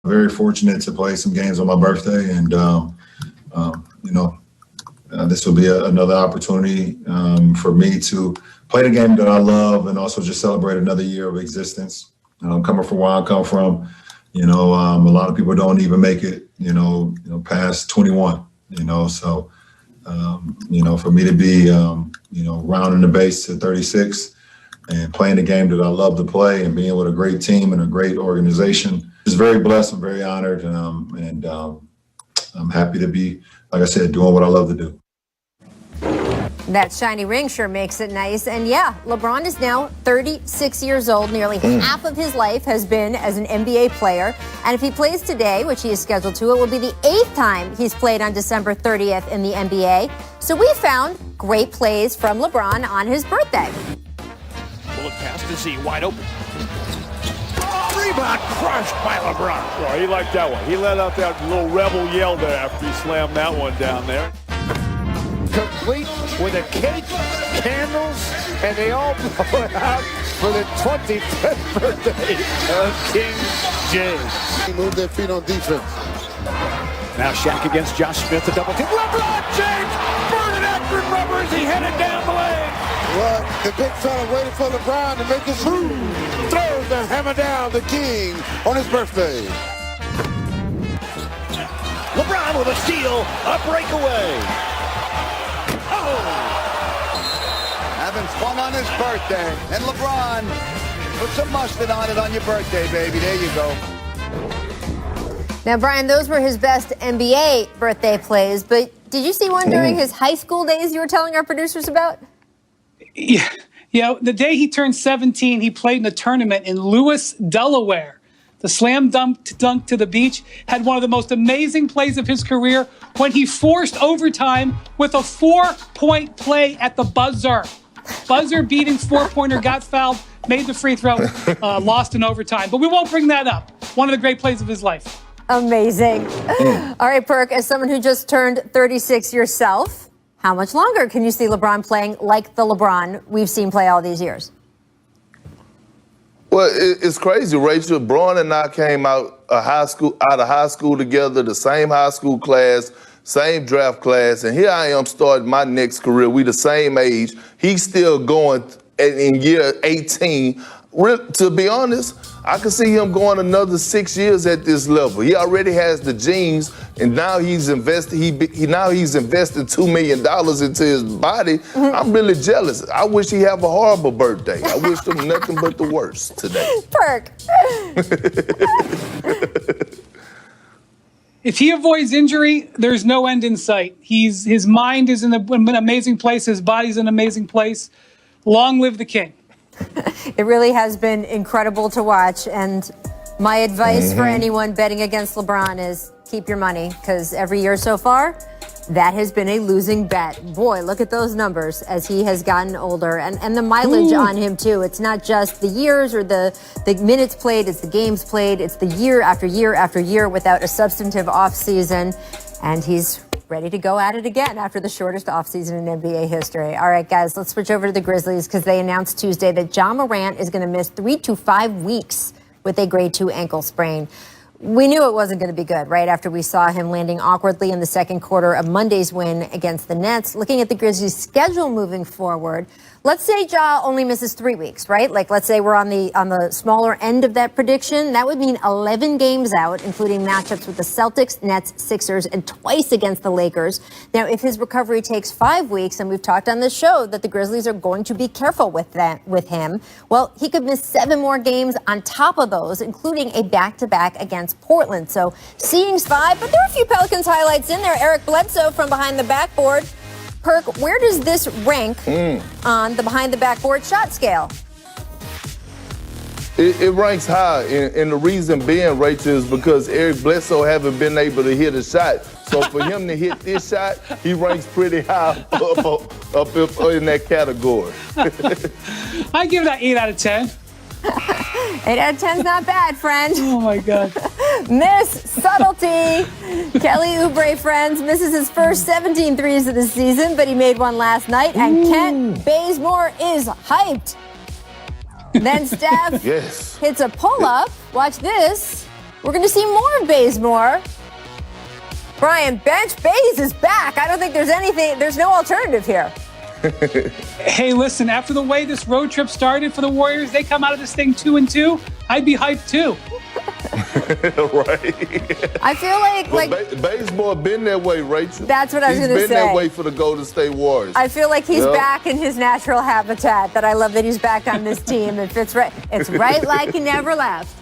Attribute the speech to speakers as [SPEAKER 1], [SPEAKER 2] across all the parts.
[SPEAKER 1] Very fortunate to play some games on my birthday, and this will be another opportunity for me to play the game that I love and also just celebrate another year of existence. Coming from where I come from, a lot of people don't even make it, past 21. So for me to be, rounding the base to 36 and playing the game that I love to play and being with a great team and a great organization is very blessed. I'm very honored, and I'm happy to be, like I said, doing what I love to do.
[SPEAKER 2] That shiny ring sure makes it nice. And yeah, LeBron is now 36 years old. Nearly half of his life has been as an NBA player. And if he plays today, which he is scheduled to, it will be the 8th time he's played on December 30th in the NBA. So we found great plays from LeBron on his birthday.
[SPEAKER 3] Bullet pass to Z, wide open. Oh, rebound crushed by LeBron.
[SPEAKER 4] Oh, he liked that one. He let out that little rebel yell there after he slammed that one down there.
[SPEAKER 3] Complete with a cake, candles, and they all blow it out for the 25th birthday of King James.
[SPEAKER 5] He moved their feet on defense.
[SPEAKER 3] Now Shaq against Josh Smith, a double team. LeBron James burning accurate rubber as he headed down the lane.
[SPEAKER 5] Well, the big fella waited for LeBron to make his move. Throws the hammer down, the king, on his birthday.
[SPEAKER 3] LeBron with a steal, a breakaway.
[SPEAKER 6] Having fun on his birthday. And LeBron, put some mustard on it on your birthday, baby. There you go.
[SPEAKER 2] Now, Brian, those were his best NBA birthday plays, but did you see one during his high school days you were telling our producers about?
[SPEAKER 7] Yeah, the day he turned 17, he played in a tournament in Lewis, Delaware. The slam dunk to the beach, had one of the most amazing plays of his career when he forced overtime with a 4-point play at the buzzer. Buzzer beating 4-pointer, got fouled, made the free throw, lost in overtime. But we won't bring that up. One of the great plays of his life.
[SPEAKER 2] Amazing. All right, Perk, as someone who just turned 36 yourself, how much longer can you see LeBron playing like the LeBron we've seen play all these years?
[SPEAKER 8] Well, it's crazy, Rachel. Braun and I came out of high school together, the same high school class, same draft class, and here I am starting my next career. We the same age. He's still going in year 18. To be honest, I can see him going another 6 years at this level. He already has the genes, and now he's invested. He's invested $2 million into his body. I'm really jealous. I wish he have a horrible birthday. I wish him nothing but the worst today.
[SPEAKER 2] Perk.
[SPEAKER 7] If he avoids injury, there's no end in sight. His mind is in an amazing place. His body's in an amazing place. Long live the king.
[SPEAKER 2] It really has been incredible to watch. And my advice for anyone betting against LeBron is keep your money, because every year so far, that has been a losing bet. Boy, look at those numbers as he has gotten older, and the mileage on him too. It's not just the years or the minutes played, it's the games played. It's the year after year after year without a substantive offseason. And he's ready to go at it again after the shortest offseason in NBA history. All right, guys, let's switch over to the Grizzlies, because they announced Tuesday that Ja Morant is going to miss 3 to 5 weeks with a grade 2 ankle sprain. We knew it wasn't going to be good right after we saw him landing awkwardly in the second quarter of Monday's win against the Nets. Looking at the Grizzlies' schedule moving forward, let's say Ja only misses 3 weeks, right? Like, let's say we're on the smaller end of that prediction. That would mean 11 games out, including matchups with the Celtics, Nets, Sixers, and twice against the Lakers. Now, if his recovery takes 5 weeks, and we've talked on this show that the Grizzlies are going to be careful with him, well, he could miss 7 more games on top of those, including a back-to-back against Portland. So seeing 5, but there are a few Pelicans highlights in there. Eric Bledsoe from behind the backboard. Perk, where does this rank on the behind the backboard shot scale?
[SPEAKER 8] It ranks high, and the reason being, Rachel, is because Eric Bledsoe haven't been able to hit a shot. So for him to hit this shot, he ranks pretty high up in that category.
[SPEAKER 7] I give that 8 out of 10.
[SPEAKER 2] 8 out of 10 is not bad, friend.
[SPEAKER 7] Oh, my God.
[SPEAKER 2] Miss Subtlety. Kelly Oubre, friends, misses his first 17 threes of the season, but he made one last night, and Kent Bazemore is hyped. Then Steph hits a pull-up. Watch this. We're going to see more of Bazemore. Brian, bench Baze is back. I don't think there's no alternative here.
[SPEAKER 7] Hey, listen, after the way this road trip started for the Warriors, they come out of this thing 2-2. I'd be hyped too.
[SPEAKER 8] Right.
[SPEAKER 2] I feel like
[SPEAKER 8] Bazemore been that way, Rachel.
[SPEAKER 2] That's what I was going to say.
[SPEAKER 8] He's been that way for the Golden State Warriors.
[SPEAKER 2] I feel like he's back in his natural habitat. That I love that he's back on this team. It fits right. It's right like he never left.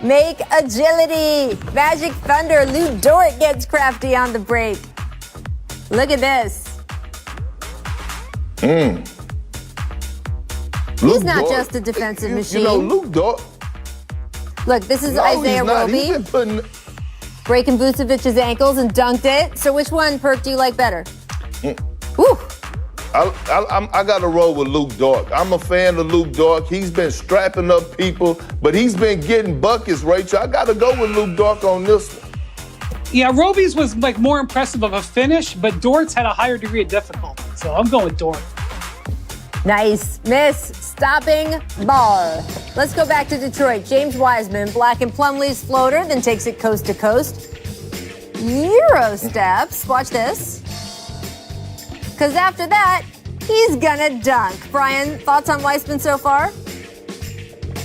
[SPEAKER 2] Make agility. Magic Thunder. Lou Dort gets crafty on the break. Look at this. He's not just a defensive machine.
[SPEAKER 8] You know, Luke Dort.
[SPEAKER 2] Look, this is Isaiah Roby breaking Vucevic's ankles and dunked it. So which one, Perk, do you like better? Woo.
[SPEAKER 8] I got to roll with Luke Dort. I'm a fan of Luke Dort. He's been strapping up people, but he's been getting buckets, Rachel. I got to go with Luke Dort on this one.
[SPEAKER 7] Yeah, Roby's was like more impressive of a finish, but Dort's had a higher degree of difficulty. So I'm going with Dort.
[SPEAKER 2] Nice miss, stopping bar. Let's go back to Detroit. James Wiseman blocking Plumlee's floater, then takes it coast to coast. Euro steps. Watch this. Because after that, he's gonna dunk. Brian, thoughts on Wiseman so far?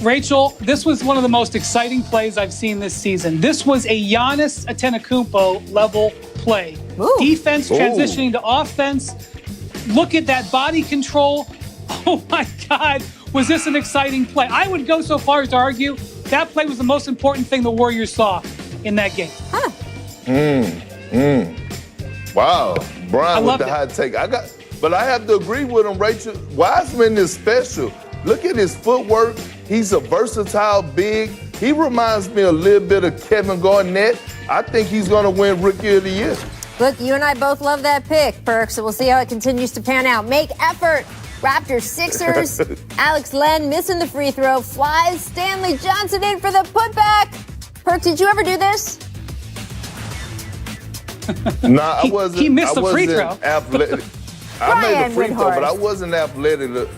[SPEAKER 7] Rachel, this was one of the most exciting plays I've seen this season. This was a Giannis Antetokounmpo level play.
[SPEAKER 2] Ooh.
[SPEAKER 7] Defense transitioning to offense. Look at that body control. Oh my God, was this an exciting play? I would go so far as to argue that play was the most important thing the Warriors saw in that game.
[SPEAKER 2] Huh.
[SPEAKER 8] Wow, Brian with the
[SPEAKER 7] it.
[SPEAKER 8] hot take. But I have to agree with him, Rachel. Wiseman is special. Look at his footwork. He's a versatile big. He reminds me a little bit of Kevin Garnett. I think he's going to win Rookie of the Year.
[SPEAKER 2] Look, you and I both love that pick, Perk, so we'll see how it continues to pan out. Make effort. Raptors, Sixers. Alex Len missing the free throw. Flies Stanley Johnson in for the putback. Perk, did you ever do this?
[SPEAKER 8] Nah, I wasn't.
[SPEAKER 7] He missed the free throw.
[SPEAKER 8] Athletic. I made the free throw, but I wasn't athletic.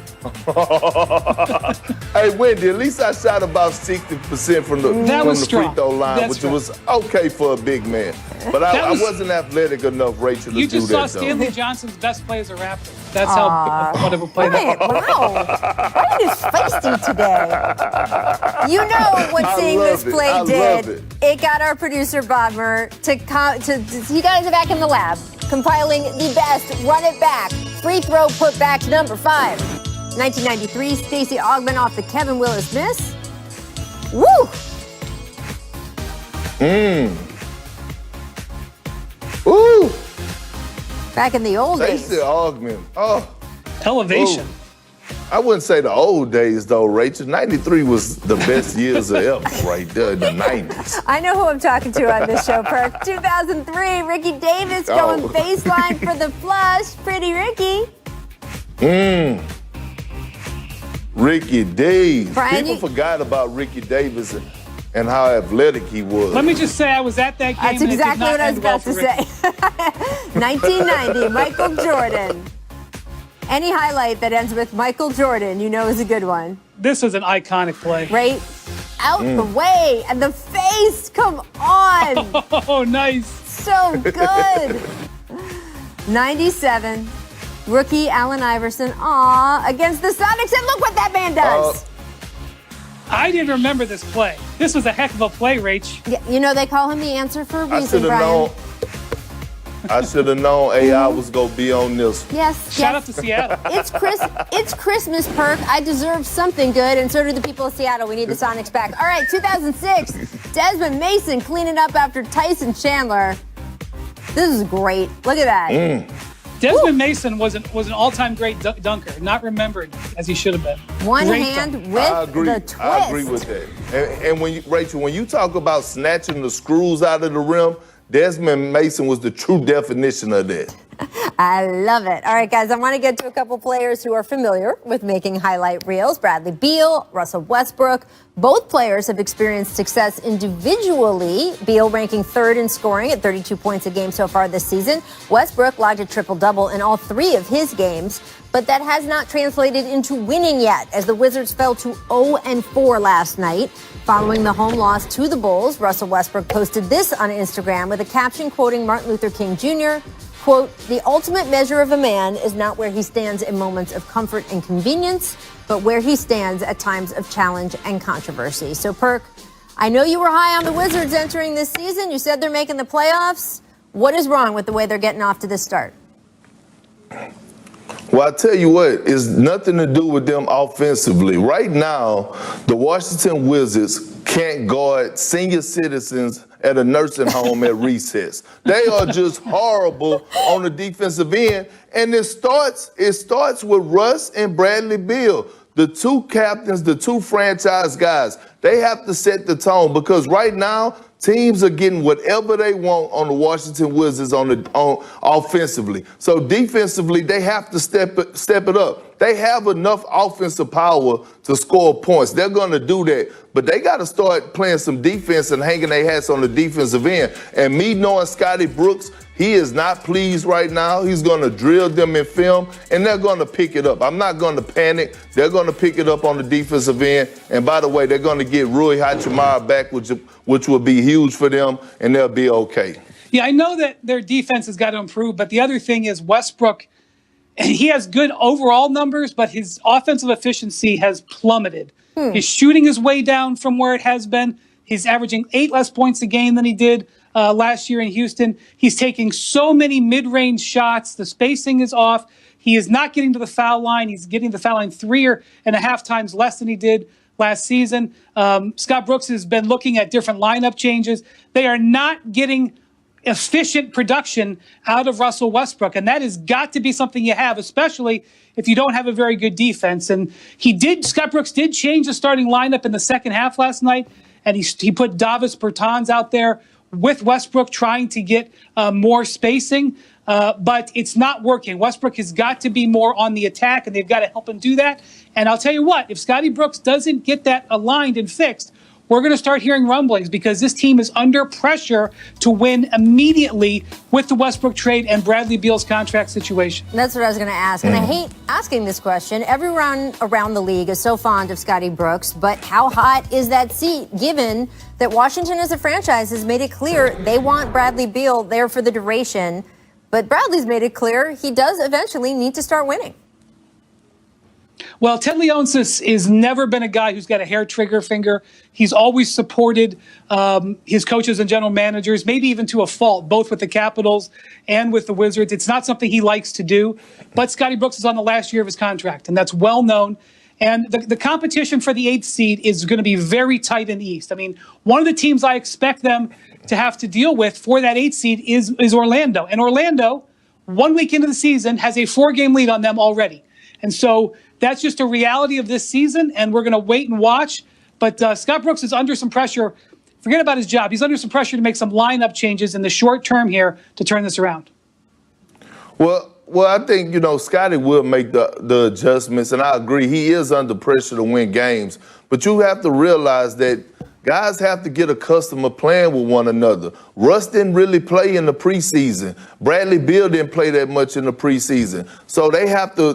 [SPEAKER 8] Hey, Wendy, at least I shot about 60% from the free throw line, which was okay for a big man. But I wasn't athletic enough, Rachel, to do that.
[SPEAKER 7] You just saw Stanley Johnson's best play as a Raptor. That's how wonderful play that was.
[SPEAKER 2] Wow. Brian is feisty today. You know what seeing this play did. It got our producer, Bodmer, he got us back in the lab, compiling the best run it back, free throw putbacks number 5. 1993, Stacey Augmon off the Kevin Willis miss. Woo!
[SPEAKER 8] Ooh!
[SPEAKER 2] Back in the old days.
[SPEAKER 8] Stacey Augmon. Oh.
[SPEAKER 7] Elevation.
[SPEAKER 8] Ooh. I wouldn't say the old days, though, Rachel. 93 was the best years of ever right there in the 90s.
[SPEAKER 2] I know who I'm talking to on this show, Perk. 2003, Ricky Davis going baseline for the flush. Pretty Ricky.
[SPEAKER 8] Ricky Davis.
[SPEAKER 2] Brian,
[SPEAKER 8] People forgot about Ricky Davis and how athletic he was.
[SPEAKER 7] Let me just say I was at that game.
[SPEAKER 2] That's exactly what I was about to say. 1990, Michael Jordan. Any highlight that ends with Michael Jordan, you know is a good one.
[SPEAKER 7] This was an iconic play.
[SPEAKER 2] Right? Out the way. And the face. Come on.
[SPEAKER 7] Oh, nice.
[SPEAKER 2] So good. 97. Rookie Allen Iverson, against the Sonics, and look what that man does.
[SPEAKER 7] I didn't remember this play. This was a heck of a play, Rach.
[SPEAKER 2] Yeah, you know, they call him the answer for a reason, Brian.
[SPEAKER 8] I should have known AI was going to be on this.
[SPEAKER 2] Yes.
[SPEAKER 7] Shout out to Seattle.
[SPEAKER 2] It's Christmas, Perk. I deserve something good, and so do the people of Seattle. We need the Sonics back. All right, 2006, Desmond Mason cleaning up after Tyson Chandler. This is great. Look at that.
[SPEAKER 7] Desmond Mason was an all-time great dunker, not remembered as he should have been.
[SPEAKER 2] One
[SPEAKER 7] great
[SPEAKER 2] hand
[SPEAKER 7] dunker.
[SPEAKER 2] with the twist.
[SPEAKER 8] I agree with that. And Rachel, when you talk about snatching the screws out of the rim, Desmond Mason was the true definition of that.
[SPEAKER 2] I love it. All right, guys, I want to get to a couple players who are familiar with making highlight reels. Bradley Beal, Russell Westbrook. Both players have experienced success individually. Beal ranking 3rd in scoring at 32 points a game so far this season. Westbrook logged a triple-double in all 3 of his games, but that has not translated into winning yet, as the Wizards fell to 0-4 last night. Following the home loss to the Bulls, Russell Westbrook posted this on Instagram with a caption quoting Martin Luther King Jr., quote, "The ultimate measure of a man is not where he stands in moments of comfort and convenience, but where he stands at times of challenge and controversy." So, Perk, I know you were high on the Wizards entering this season. You said they're making the playoffs. What is wrong with the way they're getting off to this start?
[SPEAKER 8] Well, I tell you what, it's nothing to do with them offensively. Right now, the Washington Wizards can't guard senior citizens at a nursing home at recess. They are just horrible on the defensive end. And it starts with Russ and Bradley Beal, the two captains, the two franchise guys. They have to set the tone because right now, teams are getting whatever they want on the Washington Wizards on offensively. So defensively, they have to step it up. They have enough offensive power to score points. They're going to do that. But they got to start playing some defense and hanging their hats on the defensive end. And me knowing Scotty Brooks, he is not pleased right now. He's going to drill them in film, and they're going to pick it up. I'm not going to panic. They're going to pick it up on the defensive end. And by the way, they're going to get Rui Hachimura back, which will be huge for them, and they'll be okay.
[SPEAKER 7] Yeah, I know that their defense has got to improve, but the other thing is Westbrook, and he has good overall numbers, but his offensive efficiency has plummeted. His shooting is way down from where it has been. He's averaging 8 less points a game than he did last year in Houston. He's taking so many mid-range shots. The spacing is off. He is not getting to the foul line. He's getting to the foul line 3.5 times less than he did last season. Scott Brooks has been looking at different lineup changes. They are not getting efficient production out of Russell Westbrook, and that has got to be something you have, especially if you don't have a very good defense. And Scott Brooks did change the starting lineup in the second half last night, and he put Davis Bertans out there with Westbrook trying to get more spacing, but it's not working. Westbrook has got to be more on the attack, and they've got to help him do that. And I'll tell you what, if Scotty Brooks doesn't get that aligned and fixed, we're going to start hearing rumblings because this team is under pressure to win immediately with the Westbrook trade and Bradley Beal's contract situation.
[SPEAKER 2] That's what I was going to ask. And I hate asking this question. Everyone around the league is so fond of Scotty Brooks, but how hot is that seat given that Washington as a franchise has made it clear they want Bradley Beal there for the duration, but Bradley's made it clear he does eventually need to start winning.
[SPEAKER 7] Well, Ted Leonsis has never been a guy who's got a hair trigger finger. He's always supported his coaches and general managers, maybe even to a fault, both with the Capitals and with the Wizards. It's not something he likes to do. But Scotty Brooks is on the last year of his contract, and that's well known. And the competition for the 8th seed is going to be very tight in the East. I mean, one of the teams I expect them to have to deal with for that 8th seed is Orlando. And Orlando, 1 week into the season, has a 4-game lead on them already. And so that's just a reality of this season, and we're going to wait and watch. But Scott Brooks is under some pressure. Forget about his job. He's under some pressure to make some lineup changes in the short term here to turn this around.
[SPEAKER 8] Well, I think, Scotty will make the adjustments, and I agree. He is under pressure to win games. But you have to realize that guys have to get accustomed to playing with one another. Russ didn't really play in the preseason. Bradley Beal didn't play that much in the preseason. So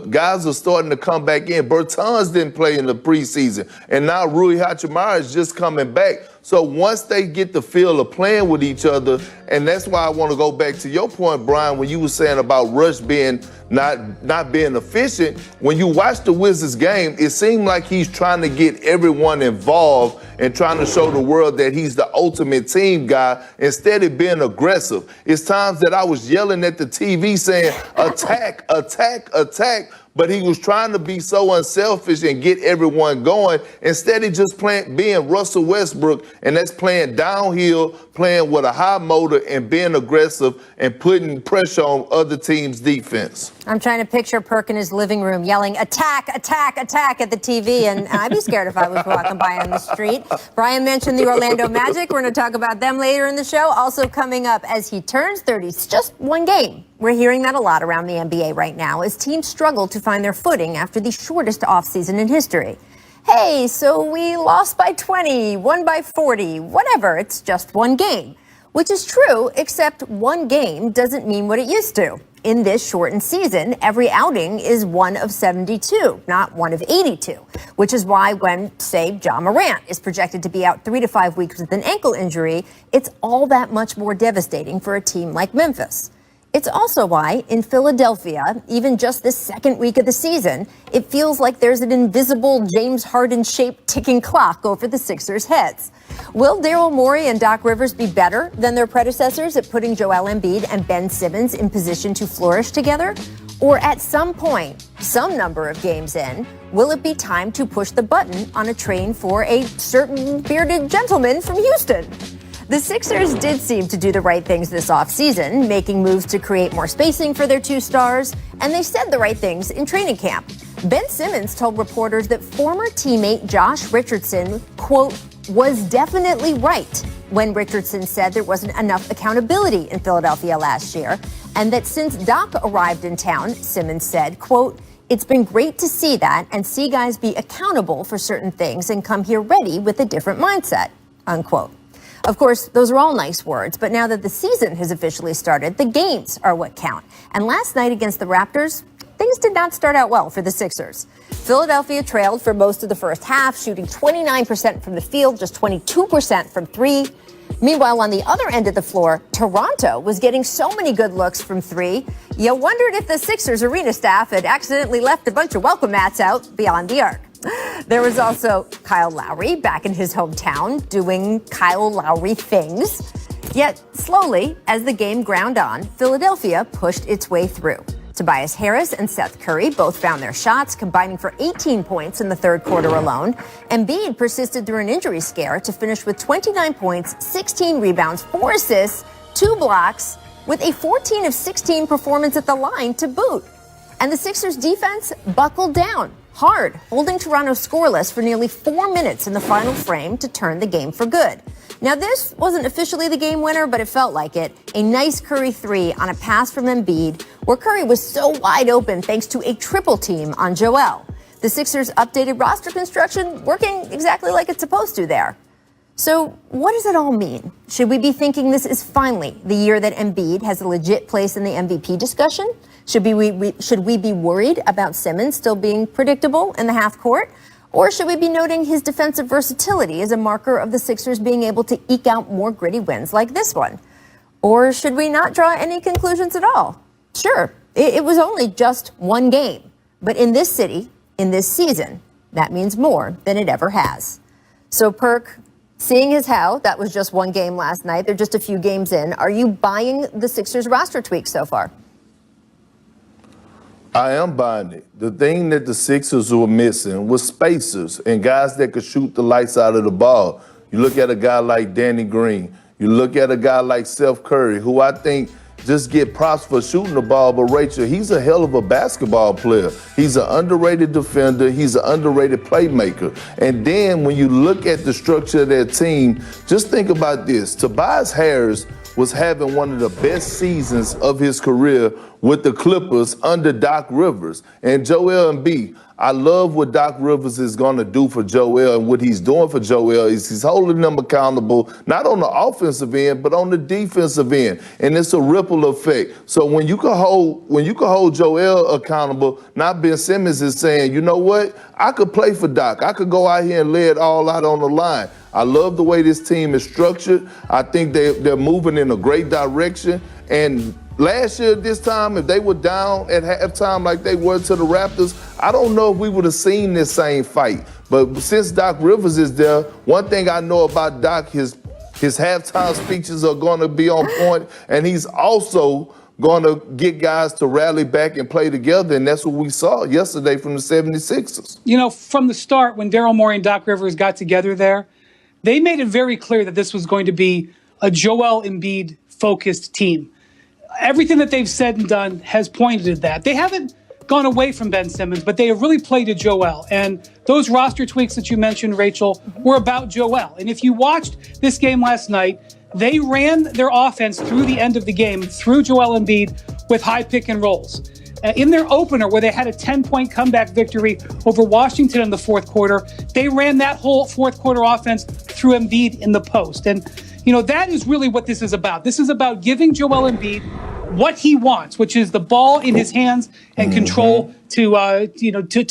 [SPEAKER 8] guys are starting to come back in. Bertans didn't play in the preseason. And now Rui Hachimura is just coming back. So once they get the feel of playing with each other, and that's why I want to go back to your point, Brian, when you were saying about Russ being not being efficient. When you watch the Wizards game, it seemed like he's trying to get everyone involved and trying to show the world that he's the ultimate team guy instead of being aggressive. It's times that I was yelling at the TV saying, attack, attack, attack. But he was trying to be so unselfish and get everyone going. Instead of just being Russell Westbrook, and that's playing downhill, playing with a high motor and being aggressive and putting pressure on other teams' defense.
[SPEAKER 2] I'm trying to picture Perk in his living room yelling, attack, attack, attack at the TV, and I'd be scared if I was walking by on the street. Brian mentioned the Orlando Magic. We're going to talk about them later in the show. Also coming up as he turns 30, it's just one game. We're hearing that a lot around the NBA right now as teams struggle to find their footing after the shortest offseason in history. Hey, so we lost by 20, won by 40, whatever, it's just one game. Which is true, except one game doesn't mean what it used to. in this shortened season, every outing is one of 72, not one of 82, which is why when, say, Ja Morant is projected to be out 3 to 5 weeks with an ankle injury, it's all that much more devastating for a team like Memphis. It's also why, in Philadelphia, even just this second week of the season, it feels like there's an invisible James Harden-shaped ticking clock over the Sixers' heads. Will Daryl Morey and Doc Rivers be better than their predecessors at putting Joel Embiid and Ben Simmons in position to flourish together? Or at some point, some number of games in, will it be time to push the button on a train for a certain bearded gentleman from Houston? The Sixers did seem to do the right things this offseason, making moves to create more spacing for their two stars, and they said the right things in training camp. Ben Simmons told reporters that former teammate Josh Richardson, quote, was definitely right when Richardson said there wasn't enough accountability in Philadelphia last year, and that since Doc arrived in town, Simmons said, quote, it's been great to see that and see guys be accountable for certain things and come here ready with a different mindset, unquote. Of course, those are all nice words, but now that the season has officially started, the games are what count. And last night against the Raptors, things did not start out well for the Sixers. Philadelphia trailed for most of the first half, shooting 29% from the field, just 22% from three. Meanwhile, on the other end of the floor, Toronto was getting so many good looks from three, you wondered if the Sixers arena staff had accidentally left a bunch of welcome mats out beyond the arc. There was also Kyle Lowry back in his hometown doing Kyle Lowry things. Yet slowly, as the game ground on, Philadelphia pushed its way through. Tobias Harris and Seth Curry both found their shots, combining for 18 points in the third quarter alone. Embiid persisted through an injury scare to finish with 29 points, 16 rebounds, 4 assists, 2 blocks, with a 14 of 16 performance at the line to boot. And the Sixers defense buckled down hard, holding Toronto scoreless for nearly 4 minutes in the final frame to turn the game for good. Now, this wasn't officially the game winner, but it felt like it. A nice Curry three on a pass from Embiid, where Curry was so wide open thanks to a triple team on Joel. The Sixers' updated roster construction working exactly like it's supposed to there. So what does it all mean? Should we be thinking this is finally the year that Embiid has a legit place in the MVP discussion? Should we be worried about Simmons still being predictable in the half court? Or should we be noting his defensive versatility as a marker of the Sixers being able to eke out more gritty wins like this one? Or should we not draw any conclusions at all? Sure, it was only just one game. But in this city, in this season, that means more than it ever has. So, Perk, seeing as how that was just one game last night, they're just a few games in, are you buying the Sixers roster tweak so far?
[SPEAKER 8] I am buying it. The thing that the Sixers were missing was spacers and guys that could shoot the lights out of the ball. You look at a guy like Danny Green. You look at a guy like Seth Curry, who I think just get props for shooting the ball, but Rachel, he's a hell of a basketball player. He's an underrated defender. He's an underrated playmaker. And then when you look at the structure of their team, just think about this. Tobias Harris was having one of the best seasons of his career with the Clippers under Doc Rivers. And Joel Embiid, I love what Doc Rivers is going to do for Joel, and what he's doing for Joel is he's holding them accountable, not on the offensive end, but on the defensive end. And it's a ripple effect. So when you can hold Joel accountable, not Ben Simmons is saying, you know what, I could play for Doc. I could go out here and lay it all out on the line. I love the way this team is structured. I think they're moving in a great direction. And last year at this time, if they were down at halftime like they were to the Raptors, I don't know if we would have seen this same fight. But since Doc Rivers is there, one thing I know about Doc, his halftime speeches are going to be on point, and he's also going to get guys to rally back and play together, and that's what we saw yesterday from the 76ers.
[SPEAKER 7] You know, from the start, when Daryl Morey and Doc Rivers got together there, they made it very clear that this was going to be a Joel Embiid-focused team. Everything that they've said and done has pointed to that. They haven't gone away from Ben Simmons, but they have really played to Joel. And those roster tweaks that you mentioned, Rachel, were about Joel. And if you watched this game last night, they ran their offense through the end of the game through Joel Embiid with high pick and rolls. In their opener, where they had a 10-point comeback victory over Washington in the fourth quarter, they ran that whole fourth quarter offense through Embiid in the post. And, you know, that is really what this is about. This is about giving Joel Embiid what he wants, which is the ball in his hands and control to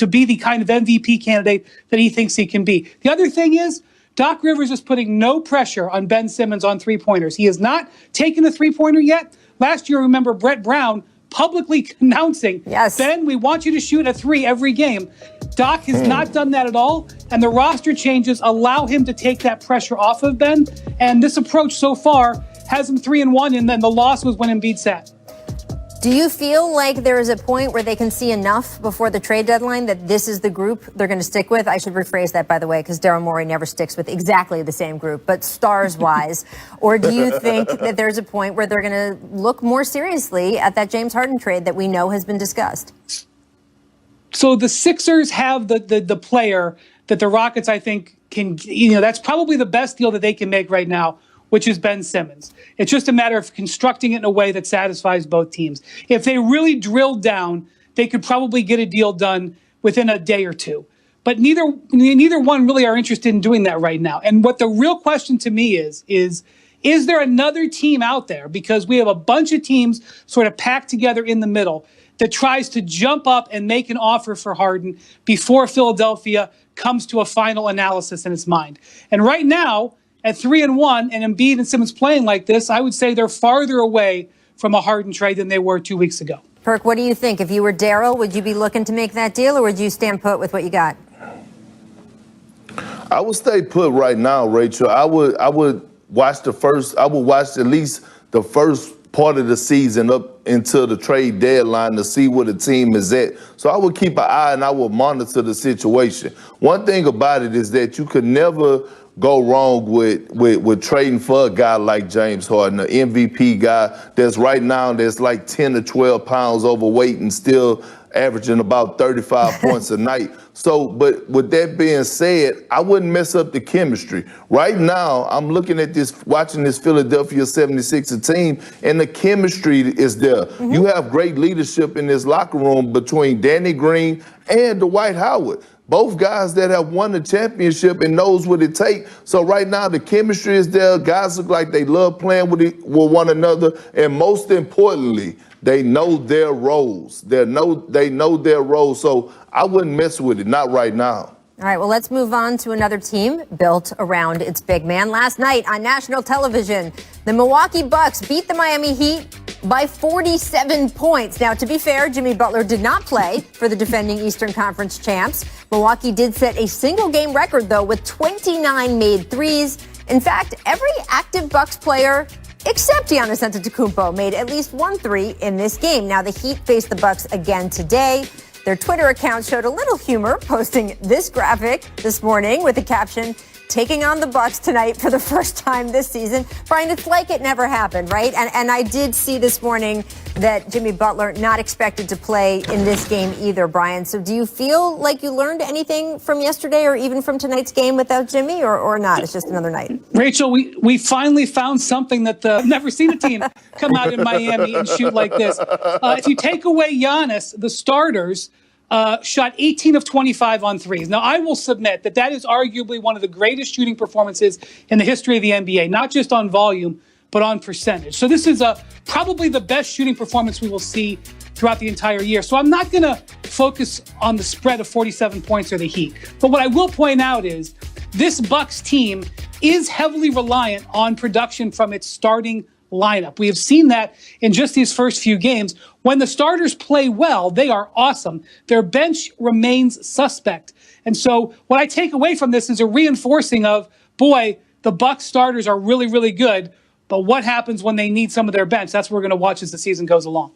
[SPEAKER 7] be the kind of MVP candidate that he thinks he can be. The other thing is, Doc Rivers is putting no pressure on Ben Simmons on three-pointers. He has not taken a three-pointer yet. Last year, remember Brett Brown publicly announcing,
[SPEAKER 2] yes,
[SPEAKER 7] Ben, we want you to shoot a three every game. Doc has not done that at all, and the roster changes allow him to take that pressure off of Ben, and this approach so far has him 3-1, and then the loss was when Embiid sat.
[SPEAKER 2] Do you feel like there is a point where they can see enough before the trade deadline that this is the group they're going to stick with? I should rephrase that, by the way, because Daryl Morey never sticks with exactly the same group, but stars-wise. Or do you think that there's a point where they're going to look more seriously at that James Harden trade that we know has been discussed?
[SPEAKER 7] So the Sixers have the player that the Rockets, I think, can, that's probably the best deal that they can make right now, which is Ben Simmons. It's just a matter of constructing it in a way that satisfies both teams. If they really drilled down, they could probably get a deal done within a day or two. But neither one really are interested in doing that right now. And what the real question to me is there another team out there? Because we have a bunch of teams sort of packed together in the middle that tries to jump up and make an offer for Harden before Philadelphia comes to a final analysis in its mind. And right now, at 3-1, and Embiid and Simmons playing like this, I would say they're farther away from a Harden trade than they were 2 weeks ago.
[SPEAKER 2] Perk, what do you think? If you were Daryl, would you be looking to make that deal, or would you stand put with what you got?
[SPEAKER 8] I would stay put right now, Rachel. I would watch at least the first part of the season up until the trade deadline to see where the team is at. So I would keep an eye and I would monitor the situation. One thing about it is that you could never go wrong with trading for a guy like James Harden, an MVP guy that's right now that's like 10 to 12 pounds overweight and still averaging about 35 points a night. So, but with that being said, I wouldn't mess up the chemistry. Right now, I'm looking at watching this Philadelphia 76er team, and the chemistry is there. You have great leadership in this locker room between Danny Green and Dwight Howard. Both guys that have won the championship and knows what it takes. So right now, the chemistry is there. Guys look like they love playing with one another. And most importantly, they know their roles. They know their roles. So I wouldn't mess with it, not right now.
[SPEAKER 2] All right, well, let's move on to another team built around its big man. Last night on national television, the Milwaukee Bucks beat the Miami Heat by 47 points. Now, to be fair, Jimmy Butler did not play for the defending Eastern Conference champs. Milwaukee did set a single-game record, though, with 29 made threes. In fact, every active Bucks player except Giannis Antetokounmpo made at least one three in this game. Now, the Heat face the Bucks again today. Their Twitter account showed a little humor, posting this graphic this morning with the caption, "Taking on the Bucks tonight for the first time this season." Brian, it's like it never happened, right? And I did see this morning that Jimmy Butler not expected to play in this game either, Brian. So do you feel like you learned anything from yesterday or even from tonight's game without Jimmy, or not? It's just another night.
[SPEAKER 7] Rachel, we finally found something that I've never seen a team come out in Miami and shoot like this. If you take away Giannis, the starters shot 18 of 25 on threes. Now, I will submit that is arguably one of the greatest shooting performances in the history of the NBA, not just on volume, but on percentage. So this is probably the best shooting performance we will see throughout the entire year. So I'm not going to focus on the spread of 47 points or the Heat. But what I will point out is this Bucks team is heavily reliant on production from its starting lineup. We have seen that in just these first few games. When the starters play well, they are awesome. Their bench remains suspect. And so what I take away from this is a reinforcing of, boy, the Bucks starters are really, really good. But what happens when they need some of their bench? That's what we're going to watch as the season goes along.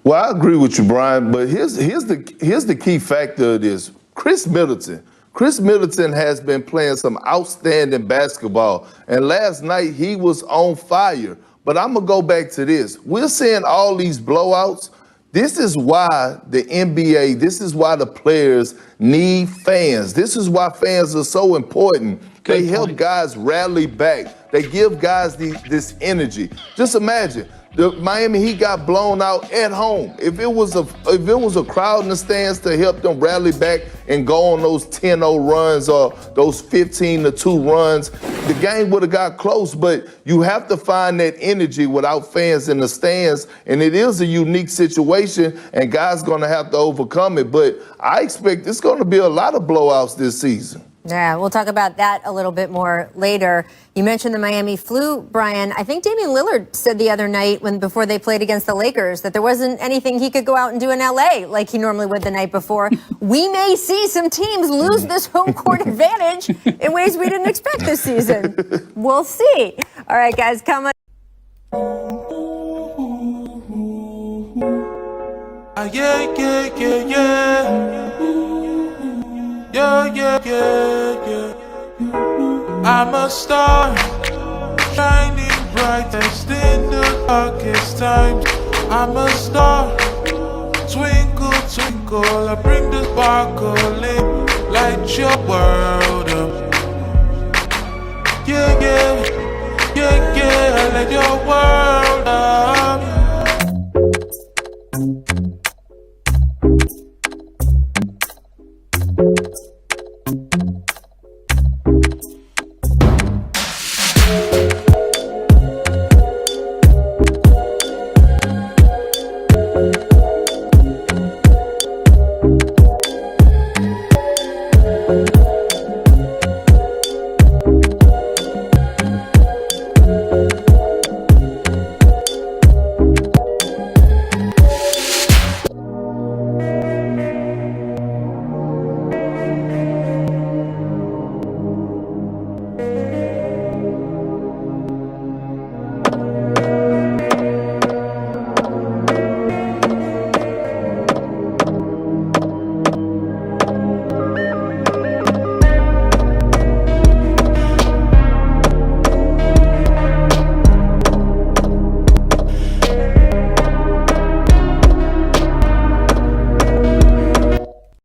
[SPEAKER 8] Well, I agree with you, Brian, but here's the key factor of this. Chris Middleton has been playing some outstanding basketball, and last night he was on fire. But I'm going to go back to this. We're seeing all these blowouts. This is why the NBA, this is why the players need fans. This is why fans are so important. They help guys rally back. They give guys this energy. Just imagine. The Miami Heat got blown out at home. If it was a crowd in the stands to help them rally back and go on those 10-0 runs or those 15-2 runs, the game would have got close. But you have to find that energy without fans in the stands, and it is a unique situation, and guys gonna have to overcome it. But I expect it's gonna be a lot of blowouts this season.
[SPEAKER 2] Yeah, we'll talk about that a little bit more later. You mentioned the Miami flu, Brian. I think Damian Lillard said the other night before they played against the Lakers that there wasn't anything he could go out and do in LA like he normally would the night before. We may see some teams lose this home court advantage in ways we didn't expect this season. We'll see. All right, guys, come on.
[SPEAKER 9] Yeah. I'm a star, shining brightest in the darkest times. I'm a star, twinkle, twinkle. I bring the sparkle in, light your world up. Yeah. I let your world